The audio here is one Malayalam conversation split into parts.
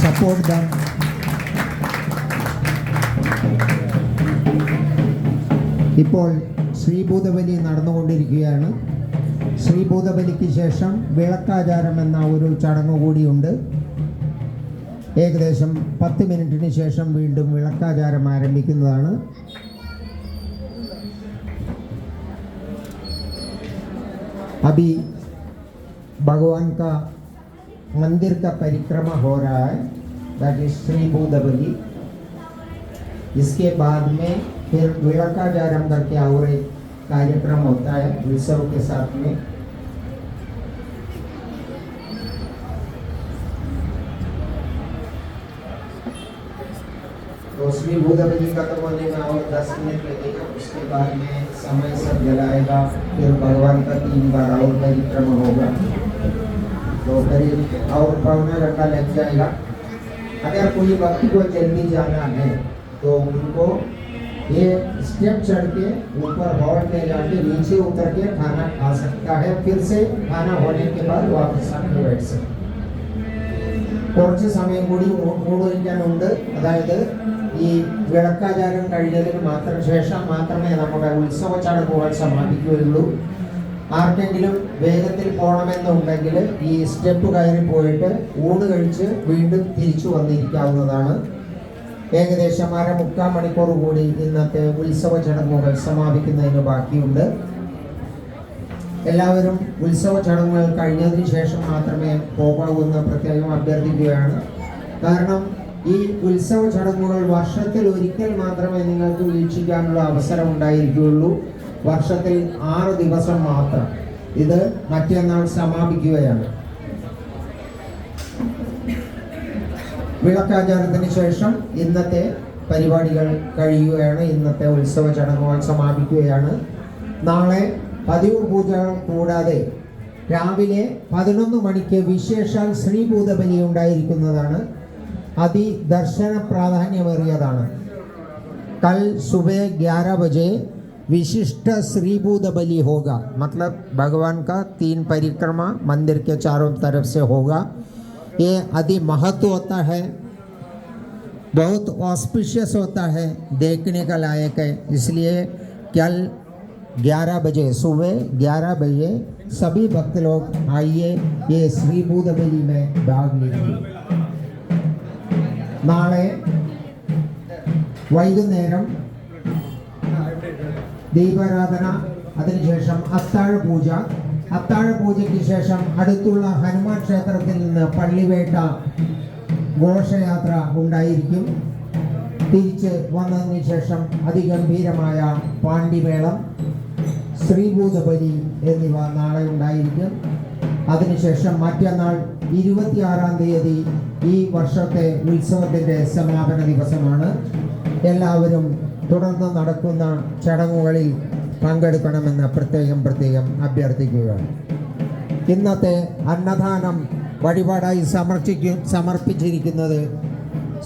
support them. ഇപ്പോൾ ശ്രീഭൂതബലി നടന്നുകൊണ്ടിരിക്കുകയാണ്. ശ്രീഭൂതബലിക്ക് ശേഷം വിളക്കാചാരം എന്ന ഒരു ചടങ്ങ് കൂടിയുണ്ട്. ഏകദേശം 10 മിനിറ്റിന് ശേഷം വീണ്ടും വിളക്കാചാരം ആരംഭിക്കുന്നതാണ്. अभी भगवान का मंदिर का परिक्रमा हो रहा है, दैट इज श्री भूतबली. इसके बाद में फिर विलकाचारम करके और एक कार्यक्रम होता है उत्सव के साथ में. तो श्री भूतबली खत्म होने में और 10 मिनट लगेगा. उसके बाद में समय सब जलाएगा. फिर भगवान का 3 बार और परिक्रमा होगा. तो करीब और पौना घंटा लग जाएगा. अगर कोई व्यक्ति को जल्दी जाना है तो उनको ये स्टेप चढ़ के ऊपर हॉल में जाके नीचे उतर के खाना खा सकता है. फिर से खाना होने के बाद वापस आके बैठ सकता. കുറച്ച് സമയം കൂടി മൂടിയിരിക്കാനുണ്ട്. അതായത് ഈ വിളക്കാചാരം കഴിഞ്ഞതിന് ശേഷം മാത്രമേ നമ്മുടെ ഉത്സവ ചടങ്ങുകൾ സമാപിക്കുകയുള്ളൂ. ആർക്കെങ്കിലും വേഗത്തിൽ പോകണമെന്നുണ്ടെങ്കിൽ ഈ സ്റ്റെപ്പ് കയറി പോയിട്ട് ഊണ് കഴിച്ച് വീണ്ടും തിരിച്ചു വന്നിരിക്കാവുന്നതാണ്. ഏകദേശം 1/4 മണിക്കൂർ കൂടി ഇന്നത്തെ ഉത്സവ ചടങ്ങുകൾ സമാപിക്കുന്നതിന് ബാക്കിയുണ്ട്. എല്ലാവരും ഉത്സവ ചടങ്ങുകൾ കഴിഞ്ഞതിന് ശേഷം മാത്രമേ പോകാവൂന്ന് പ്രത്യേകം അഭ്യർത്ഥിക്കുകയാണ്. കാരണം ഈ ഉത്സവ ചടങ്ങുകൾ വർഷത്തിൽ ഒരിക്കൽ മാത്രമേ നിങ്ങൾക്ക് വീക്ഷിക്കാനുള്ള അവസരം ഉണ്ടായിരിക്കുകയുള്ളൂ. വർഷത്തിൽ 6 ദിവസം മാത്രം. ഇത് മറ്റന്നാൾ സമാപിക്കുകയാണ്. വിളക്കാചാരത്തിന് ശേഷം ഇന്നത്തെ പരിപാടികൾ കഴിയുകയാണ്. ഇന്നത്തെ ഉത്സവ ചടങ്ങുകൾ സമാപിക്കുകയാണ്. നാളെ പതിവ് പൂജകൾ കൂടാതെ രാവിലെ 11 മണിക്ക് വിശേഷാൽ ശ്രീഭൂതബലി ഉണ്ടായിരിക്കുന്നതാണ്. അതിദർശന പ്രാധാന്യമേറിയതാണ്. कल सुबह 11 बजे विशिष्ट श्रीभूत बलि होगा. मतलब भगवान का 3 परिक्रमा मंदिर के चारों तरफ से होगा. ये अति महत्व होता है, बहुत ऑस्पिशियस होता है, देखने का लायक है. इसलिए कल 11 बजे सुबह 11 बजे सभी भक्त लोग आइए, ये श्रीभूत बलि में भाग लीजिए. നാളെ വൈകുന്നേരം ദീപാരാധന, അതിനുശേഷം അത്താഴ പൂജ. അത്താഴ പൂജയ്ക്ക് ശേഷം അടുത്തുള്ള ഹനുമാൻ ക്ഷേത്രത്തിൽ നിന്ന് പള്ളിവേട്ട ഘോഷയാത്ര ഉണ്ടായിരിക്കും. തിരിച്ച് വന്നതിന് ശേഷം അതിഗംഭീരമായ പാണ്ടിമേളം, ശ്രീഭൂതബലി എന്നിവ നാളെ ഉണ്ടായിരിക്കും. അതിനുശേഷം മറ്റന്നാൾ 26-ാം തീയതി ഈ വർഷത്തെ ഉത്സവത്തിൻ്റെ സമാപന ദിവസമാണ്. എല്ലാവരും തുടർന്ന് നടക്കുന്ന ചടങ്ങുകളിൽ പങ്കെടുക്കണമെന്ന് പ്രത്യേകം അഭ്യർത്ഥിക്കുകയാണ്. ഇന്നത്തെ അന്നദാനം വഴിപാടായി സമർപ്പിച്ചിരിക്കുന്നത്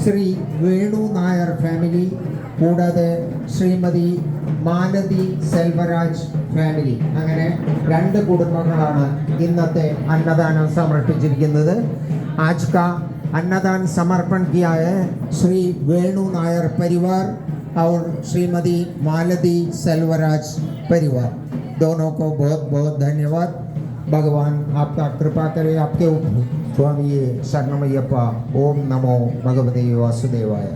ശ്രീ വേണു നായർ ഫാമിലി, കൂടാതെ ശ്രീമതി മാലതി സെൽവരാജ് ഫാമിലി. അങ്ങനെ 2 കുടുംബങ്ങളാണ് ഇന്നത്തെ അന്നദാനം സമർപ്പിച്ചിരിക്കുന്നത്. आज का अन्नदान समर्पण किया है श्री वेणु नायर परिवार और श्रीमती मालती सेल्वराज परिवार. दोनों को बहुत धन्यवाद. भगवान आपका कृपा करे आपके ऊपर. स्वामी शरणमय्यप्पा. ओम नमो भगवते वासुदेवाय.